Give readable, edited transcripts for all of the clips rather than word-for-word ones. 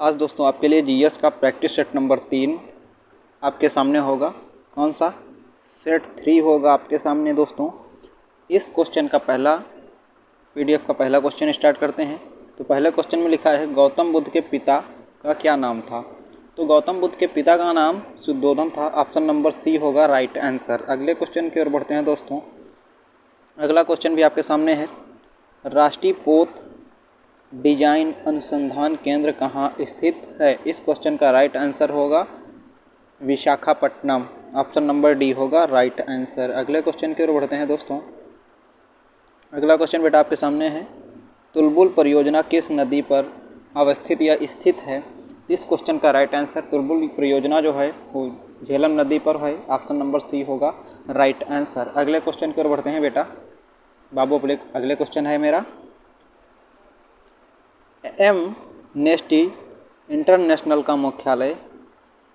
आज दोस्तों आपके लिए जीएस का प्रैक्टिस सेट नंबर 3 आपके सामने होगा। कौन सा? सेट 3 होगा आपके सामने दोस्तों। इस क्वेश्चन का पीडीएफ का पहला क्वेश्चन स्टार्ट करते हैं। तो पहले क्वेश्चन में लिखा है गौतम बुद्ध के पिता का क्या नाम था। तो गौतम बुद्ध के पिता का नाम शुद्धोधन था। ऑप्शन नंबर सी होगा राइट आंसर। अगले क्वेश्चन की ओर बढ़ते हैं दोस्तों। अगला क्वेश्चन भी आपके सामने है। राष्ट्रीय पोत डिजाइन अनुसंधान केंद्र कहाँ स्थित है। इस क्वेश्चन का राइट आंसर होगा विशाखापट्टनम। ऑप्शन नंबर डी होगा राइट आंसर। अगले क्वेश्चन की ओर बढ़ते हैं दोस्तों। अगला क्वेश्चन बेटा आपके सामने है। तुलबुल परियोजना किस नदी पर अवस्थित या स्थित है। इस क्वेश्चन का राइट आंसर तुलबुल परियोजना जो है वो झेलम नदी पर है। ऑप्शन नंबर सी होगा राइट आंसर। अगले क्वेश्चन की ओर बढ़ते हैं बेटा बाबू। अगले क्वेश्चन है मेरा एमनेस्टी इंटरनेशनल का मुख्यालय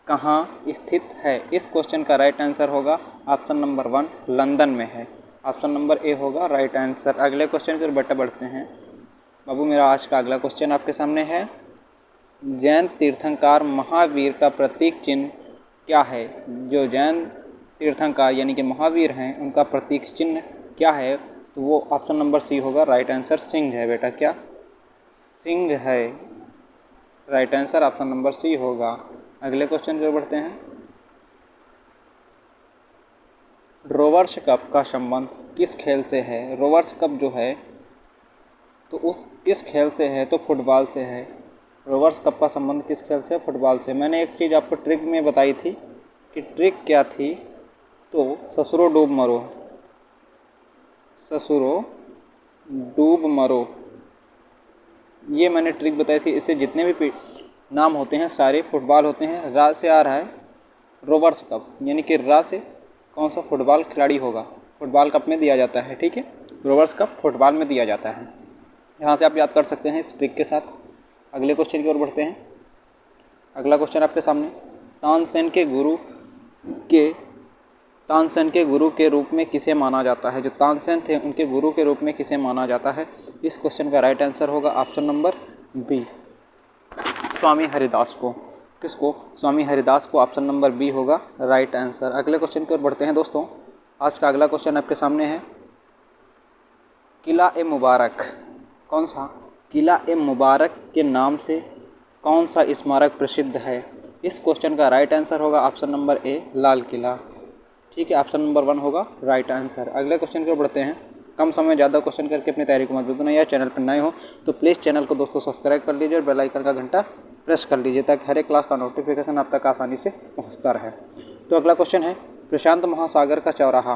कहाँ स्थित है। इस क्वेश्चन का राइट आंसर होगा ऑप्शन नंबर 1 लंदन में है। ऑप्शन नंबर ए होगा राइट आंसर। अगले क्वेश्चन की ओर बेटा बढ़ते हैं बाबू। मेरा आज का अगला क्वेश्चन आपके सामने है। जैन तीर्थंकर महावीर का प्रतीक चिन्ह क्या है। जो जैन तीर्थंकर यानी कि महावीर हैं उनका प्रतीक चिन्ह क्या है। तो वो ऑप्शन नंबर सी होगा राइट आंसर। सिंह है बेटा। क्या? सिंह है। Right answer option number C होगा। अगले क्वेश्चन की ओर बढ़ते हैं। रोवर्स कप का संबंध किस खेल से है। रोवर्स कप जो है तो उस किस खेल से है। तो फुटबॉल से है। रोवर्स कप का संबंध किस खेल से? फुटबॉल से। मैंने एक चीज़ आपको ट्रिक में बताई थी कि ट्रिक क्या थी। तो ससुरो डूब मरो, ससुरो डूब मरो, ये मैंने ट्रिक बताई थी। इससे जितने भी नाम होते हैं सारे फुटबॉल होते हैं। रा से आ रहा है रोवर्स कप, यानी कि रा से कौन सा फुटबॉल खिलाड़ी होगा फुटबॉल कप में दिया जाता है। ठीक है, रोवर्स कप फुटबॉल में दिया जाता है। यहाँ से आप याद कर सकते हैं इस ट्रिक के साथ। अगले क्वेश्चन की ओर बढ़ते हैं। अगला क्वेश्चन आपके सामने। तानसेन के गुरु के रूप में किसे माना जाता है। जो तानसेन थे उनके गुरु के रूप में किसे माना जाता है। इस क्वेश्चन का राइट आंसर होगा ऑप्शन नंबर बी स्वामी हरिदास को। किसको? स्वामी हरिदास को। ऑप्शन नंबर बी होगा राइट आंसर। अगले क्वेश्चन की ओर बढ़ते हैं दोस्तों। आज का अगला क्वेश्चन आपके सामने है। किला ए मुबारक, कौन सा? किला ए मुबारक के नाम से कौन सा स्मारक प्रसिद्ध है। इस क्वेश्चन का राइट आंसर होगा option number A Lal Qila. ठीक है, ऑप्शन नंबर 1 होगा राइट आंसर। अगले क्वेश्चन की ओर बढ़ते हैं। कम समय ज़्यादा क्वेश्चन करके अपनी तैयारी को मजबूत बनाइए। या चैनल पर नए हो तो प्लीज़ चैनल को दोस्तों सब्सक्राइब कर लीजिए और बेल आइकन का घंटा प्रेस कर लीजिए ताकि हर एक क्लास का नोटिफिकेशन आप तक आसानी से पहुंचता रहे। तो अगला क्वेश्चन है। प्रशांत महासागर का चौराहा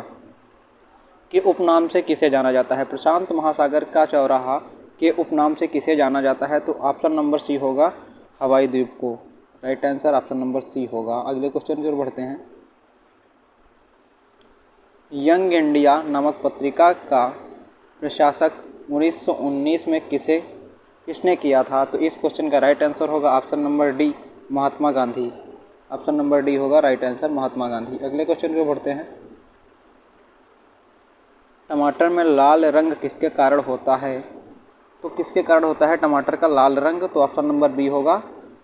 के उपनाम से किसे जाना जाता है। प्रशांत महासागर का चौराहा के उपनाम से किसे जाना जाता है। तो ऑप्शन नंबर सी होगा हवाई द्वीप को। Right answer option number C होगा। अगले क्वेश्चन की ओर बढ़ते हैं। यंग इंडिया नामक पत्रिका का प्रकाशक 1919 में किसने किया था। तो इस क्वेश्चन का राइट आंसर होगा option number D Mahatma Gandhi. Option number D होगा राइट आंसर महात्मा गांधी। अगले क्वेश्चन को बढ़ते हैं। टमाटर में लाल रंग किसके कारण होता है। तो किसके कारण होता है टमाटर का लाल रंग। तो ऑप्शन नंबर बी होगा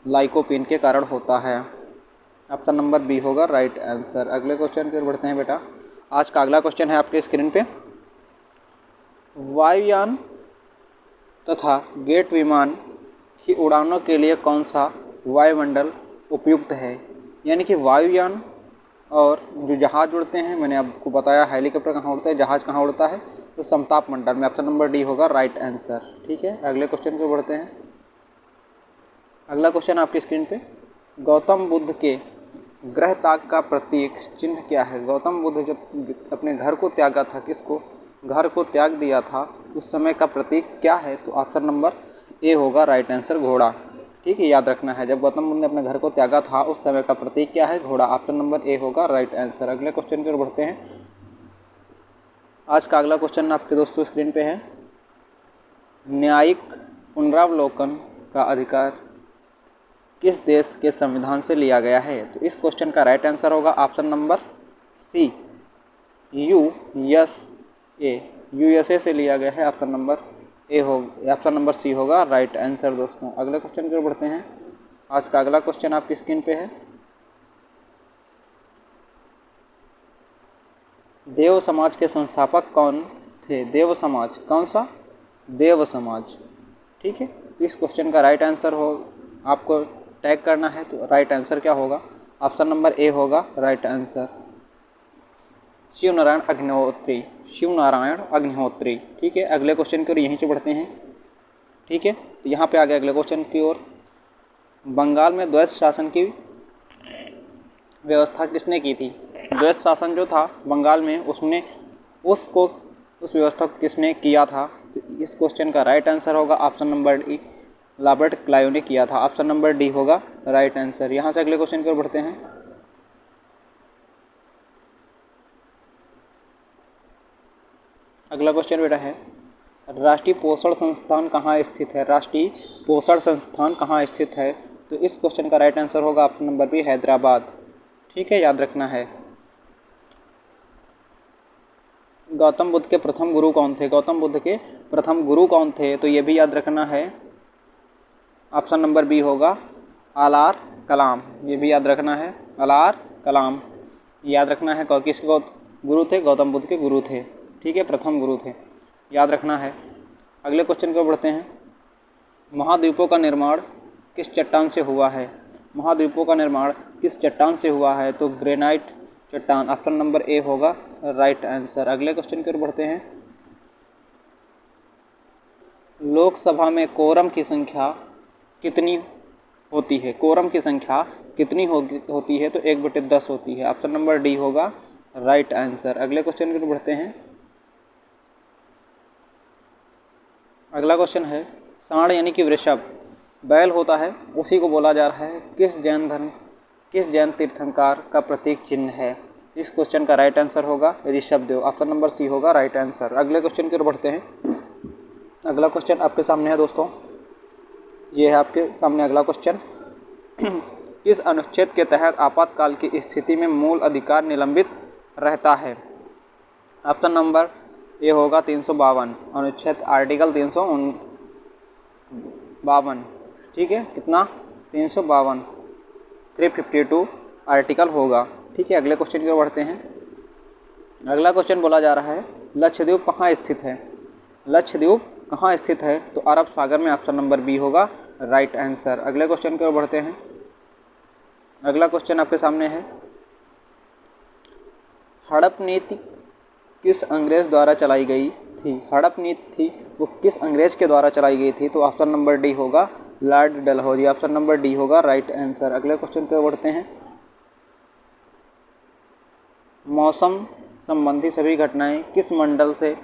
लाइकोपीन के कारण होता है। ऑप्शन नंबर बी होगा राइट आंसर। अगले क्वेश्चन की ओर बढ़ते हैं बेटा। आज का अगला क्वेश्चन है आपके स्क्रीन पे। वायुयान तथा जेट विमान की उड़ानों के लिए कौन सा वायुमंडल उपयुक्त है। यानी कि वायुयान और जो जहाज़ उड़ते हैं, मैंने आपको बताया हेलीकॉप्टर कहाँ उड़ता है, जहाज़ कहाँ उड़ता है, तो समताप मंडल में। ऑप्शन नंबर डी होगा राइट आंसर। ठीक है, अगले क्वेश्चन को बढ़ते हैं। अगला क्वेश्चन आपकी स्क्रीन पे। गौतम बुद्ध के गृह त्याग का प्रतीक चिन्ह क्या है। गौतम बुद्ध जब अपने घर को त्यागा था, किसको घर को त्याग दिया था, उस समय का प्रतीक क्या है। तो ऑप्शन नंबर ए होगा राइट आंसर घोड़ा। ठीक है, याद रखना है जब गौतम बुद्ध ने अपने घर को त्यागा था उस समय का प्रतीक क्या है, घोड़ा। ऑप्शन नंबर ए होगा राइट आंसर। अगले क्वेश्चन की ओर बढ़ते हैं। आज का अगला क्वेश्चन आपके दोस्तों स्क्रीन पे है। न्यायिक पुनरावलोकन का अधिकार किस देश के संविधान से लिया गया है। तो इस क्वेश्चन का राइट आंसर होगा ऑप्शन नंबर सी यूएसए से लिया गया है। ऑप्शन नंबर सी होगा राइट आंसर दोस्तों। अगले क्वेश्चन की ओर बढ़ते हैं। आज का अगला क्वेश्चन आपकी स्क्रीन पे है, देव समाज के संस्थापक कौन थे? देव समाज, कौन सा? देव समाज। ठीक है, तो इस क्वेश्चन का राइट आंसर हो, आपको टैग करना है, तो राइट आंसर क्या होगा? ऑप्शन नंबर ए होगा राइट आंसर, शिव नारायण अग्निहोत्री। शिव नारायण अग्निहोत्री। ठीक है, अगले क्वेश्चन की ओर यहीं से बढ़ते हैं। ठीक है, तो यहाँ पे आ गए अगले क्वेश्चन की ओर। बंगाल में द्वैत शासन की व्यवस्था किसने की थी? द्वैत शासन जो था बंगाल में, उसने उस व्यवस्था को किसने किया था? तो इस क्वेश्चन का राइट आंसर होगा option number D, Robert Clive ने किया था। ऑप्शन नंबर डी होगा राइट आंसर। यहाँ से अगले क्वेश्चन की ओर बढ़ते हैं। अगला क्वेश्चन बेटा है, राष्ट्रीय पोषण संस्थान कहाँ स्थित है? राष्ट्रीय पोषण संस्थान कहाँ स्थित है? तो इस क्वेश्चन का राइट आंसर होगा ऑप्शन नंबर बी, हैदराबाद। ठीक है, याद रखना है। गौतम बुद्ध के प्रथम गुरु कौन थे? गौतम बुद्ध के प्रथम गुरु कौन थे? तो ये भी याद रखना है, ऑप्शन नंबर बी होगा आर कलाम। ये भी याद रखना है, आर कलाम याद रखना है। किसके गुरु थे? गौतम बुद्ध के गुरु थे। ठीक है, प्रथम गुरु थे, याद रखना है। अगले क्वेश्चन को बढ़ते हैं। महाद्वीपों का निर्माण किस चट्टान से हुआ है? महाद्वीपों का निर्माण किस चट्टान से हुआ है? तो ग्रेनाइट चट्टान। ऑप्शन नंबर ए होगा राइट आंसर। अगले क्वेश्चन की ओर बढ़ते हैं। लोकसभा में कोरम की संख्या कितनी होती है? कोरम की संख्या कितनी होती है? तो 1/10 होती है। ऑप्शन नंबर डी होगा राइट आंसर। अगले क्वेश्चन की ओर बढ़ते हैं। अगला क्वेश्चन है, सांड यानी कि वृषभ बैल होता है, उसी को बोला जा रहा है किस जैन तीर्थंकर का प्रतीक चिन्ह है? इस क्वेश्चन का राइट आंसर होगा Rishabh Dev. Option number C होगा राइट आंसर। अगले क्वेश्चन की ओर बढ़ते हैं। अगला क्वेश्चन आपके सामने है दोस्तों, ये है आपके सामने अगला क्वेश्चन। किस अनुच्छेद के तहत आपातकाल की स्थिति में मूल अधिकार निलंबित रहता है? ऑप्शन नंबर ए होगा 352, अनुच्छेद आर्टिकल 352। ठीक है, कितना? 352, 352 आर्टिकल होगा। ठीक है, अगले क्वेश्चन की ओर बढ़ते हैं। अगला क्वेश्चन बोला जा रहा है, लक्षद्वीप कहाँ स्थित है? लक्षद्वीप कहाँ स्थित है? तो अरब सागर में। ऑप्शन नंबर बी होगा राइट आंसर। अगले क्वेश्चन की ओर बढ़ते हैं। अगला क्वेश्चन आपके सामने है, हड़प नीति किस अंग्रेज द्वारा चलाई गई थी? हड़प नीति थी वो किस अंग्रेज के द्वारा चलाई गई थी? तो ऑप्शन नंबर डी होगा Lord Dalhousie. Option number D होगा राइट आंसर। अगले क्वेश्चन की ओर बढ़ते हैं। मौसम संबंधी सभी घटनाएं किस मंडल से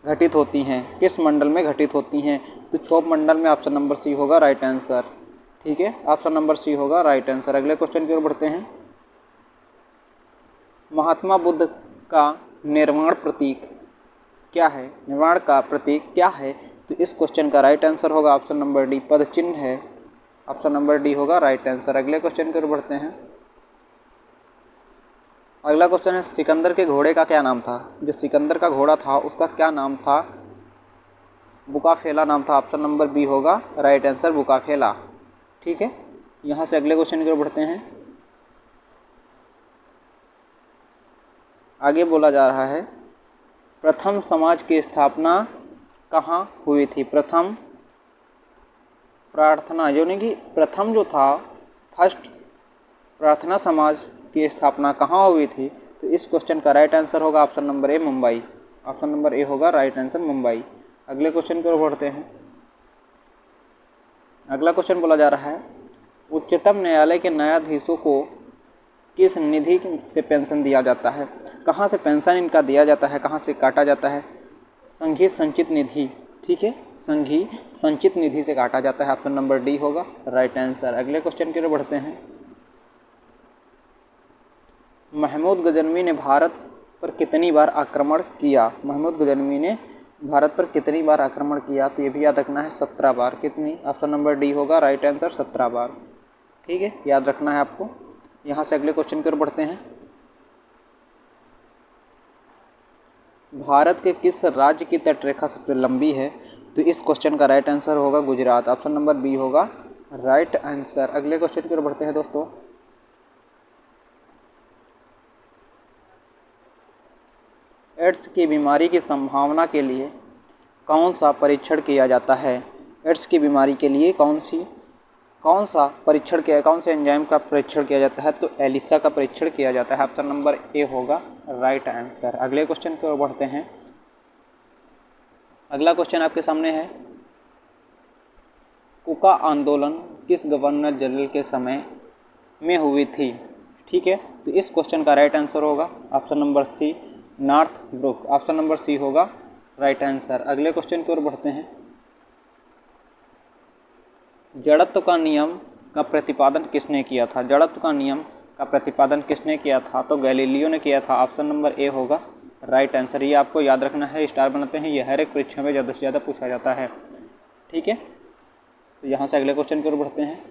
घटित होती हैं? किस मंडल में घटित होती हैं? तो क्षोभ मंडल में। ऑप्शन नंबर सी होगा राइट आंसर। ठीक है, ऑप्शन नंबर सी होगा राइट आंसर। अगले क्वेश्चन की ओर बढ़ते हैं। महात्मा बुद्ध का निर्वाण प्रतीक क्या है? निर्वाण का प्रतीक क्या है? तो इस क्वेश्चन का राइट आंसर होगा ऑप्शन नंबर डी, पद चिन्ह है। ऑप्शन नंबर डी होगा राइट आंसर। अगले क्वेश्चन की ओर बढ़ते हैं। अगला क्वेश्चन है, सिकंदर के घोड़े का क्या नाम था? जो सिकंदर का घोड़ा था उसका क्या नाम था? बुकाफेला नाम था। ऑप्शन नंबर बी होगा राइट आंसर, बुकाफेला। ठीक है, यहाँ से अगले क्वेश्चन की ओर बढ़ते हैं। आगे बोला जा रहा है, प्रथम समाज की स्थापना कहाँ हुई थी? प्रथम प्रार्थना यानी कि प्रथम जो था, फर्स्ट प्रार्थना समाज की स्थापना कहाँ हुई थी? तो इस क्वेश्चन का राइट आंसर होगा option number A, Mumbai. Option number A होगा राइट आंसर, मुंबई। अगले क्वेश्चन की ओर बढ़ते हैं। अगला क्वेश्चन बोला जा रहा है, उच्चतम न्यायालय के न्यायाधीशों को किस निधि से पेंशन दिया जाता है? कहाँ से पेंशन इनका दिया जाता है, कहाँ से काटा जाता है? संघीय संचित निधि। ठीक है, संघीय संचित निधि से काटा जाता है। ऑप्शन नंबर डी होगा राइट आंसर। अगले क्वेश्चन की ओर बढ़ते हैं। महमूद गजनवी ने भारत पर कितनी बार आक्रमण किया? महमूद गजनवी ने भारत पर कितनी बार आक्रमण किया? तो ये भी याद रखना है, 17 बार। कितनी? ऑप्शन नंबर डी होगा राइट आंसर, 17 बार। ठीक है, याद रखना है आपको। यहाँ से अगले क्वेश्चन की ओर बढ़ते हैं। भारत के किस राज्य की तटरेखा सबसे लंबी है? तो इस क्वेश्चन का राइट आंसर होगा गुजरात। ऑप्शन नंबर बी होगा राइट आंसर। अगले क्वेश्चन की ओर बढ़ते हैं दोस्तों। एड्स की बीमारी की संभावना के लिए कौन सा परीक्षण किया जाता है? एड्स की बीमारी के लिए कौन सा परीक्षण किया, कौन से एंजाइम का परीक्षण किया जाता है? तो एलिसा का परीक्षण किया जाता है। ऑप्शन नंबर ए होगा राइट आंसर। अगले क्वेश्चन की ओर बढ़ते हैं। अगला क्वेश्चन आपके सामने है, कुका आंदोलन किस गवर्नर जनरल के समय में हुई थी? ठीक है, तो इस क्वेश्चन का राइट आंसर होगा option number C, Northbrook. Option number C होगा राइट आंसर। अगले क्वेश्चन की ओर बढ़ते हैं। जड़त्व का नियम का प्रतिपादन किसने किया था? जड़त्व का नियम का प्रतिपादन किसने किया था? तो गैलीलियो ने किया था। ऑप्शन नंबर ए होगा राइट आंसर। ये आपको याद रखना है, स्टार बनाते हैं, ये हर एक परीक्षा में ज़्यादा से ज़्यादा पूछा जाता है। ठीक है, तो यहाँ से अगले क्वेश्चन की ओर बढ़ते हैं।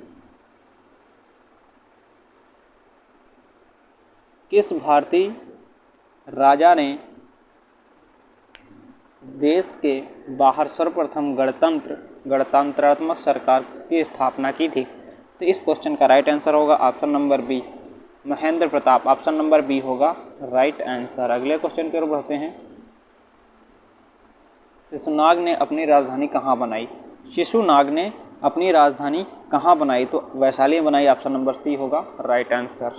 किस भारतीय राजा ने देश के बाहर सर्वप्रथम गणतंत्रात्मक सरकार की स्थापना की थी? तो इस क्वेश्चन का राइट आंसर होगा option number B, Mahendra Pratap. Option number B होगा राइट आंसर। अगले क्वेश्चन की ओर बढ़ते हैं। शिशुनाग ने अपनी राजधानी कहाँ बनाई? शिशुनाग ने अपनी राजधानी कहाँ बनाई? तो वैशाली में बनाई। ऑप्शन नंबर सी होगा राइट आंसर।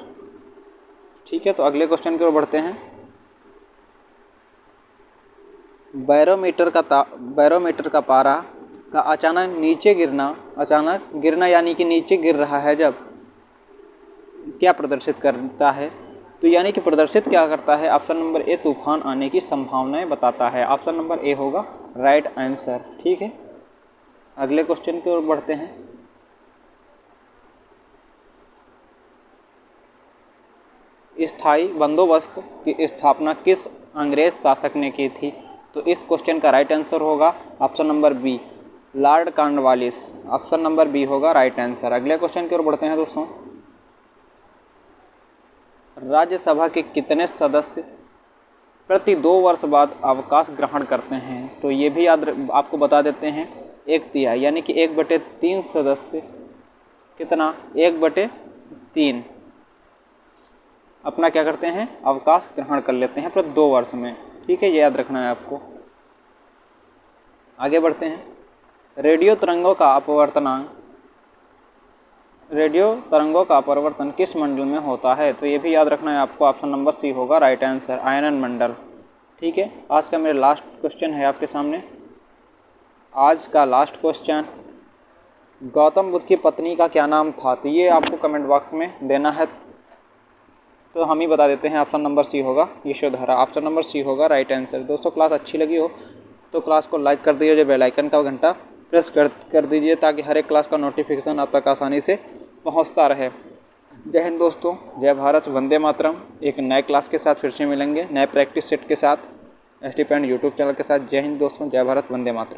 ठीक है, तो अगले क्वेश्चन की ओर बढ़ते हैं। बैरोमीटर का पारा का अचानक गिरना यानी कि नीचे गिर रहा है जब, क्या प्रदर्शित करता है? तो यानी कि प्रदर्शित क्या करता है? ऑप्शन नंबर ए, तूफान आने की संभावनाएं बताता है। ऑप्शन नंबर ए होगा राइट आंसर। ठीक है, अगले क्वेश्चन की ओर बढ़ते हैं। स्थायी बंदोबस्त की स्थापना किस अंग्रेज शासक ने की थी? तो इस क्वेश्चन का राइट आंसर होगा option number B, Lord Cornwallis. Option number B होगा राइट आंसर। अगले क्वेश्चन की ओर बढ़ते हैं दोस्तों। राज्यसभा के कितने सदस्य प्रति 2 वर्ष बाद अवकाश ग्रहण करते हैं? तो ये भी याद आपको बता देते हैं, 1/3 यानी कि 1/3 सदस्य कितना, 1/3 अपना क्या करते हैं, अवकाश ग्रहण कर लेते हैं प्रति 2 वर्ष में। ठीक है, ये याद रखना है आपको। आगे बढ़ते हैं। रेडियो तरंगों का अपवर्तन किस मंडल में होता है? तो ये भी याद रखना है आपको। ऑप्शन नंबर सी होगा राइट आंसर, आयनन मंडल। ठीक है, आज का मेरा लास्ट क्वेश्चन है आपके सामने। आज का लास्ट क्वेश्चन, गौतम बुद्ध की पत्नी का क्या नाम था? तो ये आपको कमेंट बॉक्स में देना है, तो हम ही बता देते हैं। ऑप्शन नंबर सी होगा यशोधरा। ऑप्शन नंबर सी होगा राइट आंसर। दोस्तों, क्लास अच्छी लगी हो तो क्लास को लाइक कर दीजिए, जो बेल आइकन का घंटा प्रेस कर दीजिए, ताकि हर एक क्लास का नोटिफिकेशन आप तक आसानी से पहुंचता रहे। जय हिंद दोस्तों, जय भारत, वंदे मातरम। एक नए क्लास के साथ फिर से मिलेंगे, नए प्रैक्टिस सेट के साथ, ST Paint यूट्यूब चैनल के साथ। जय हिंद दोस्तों, जय भारत, वंदे मातरम।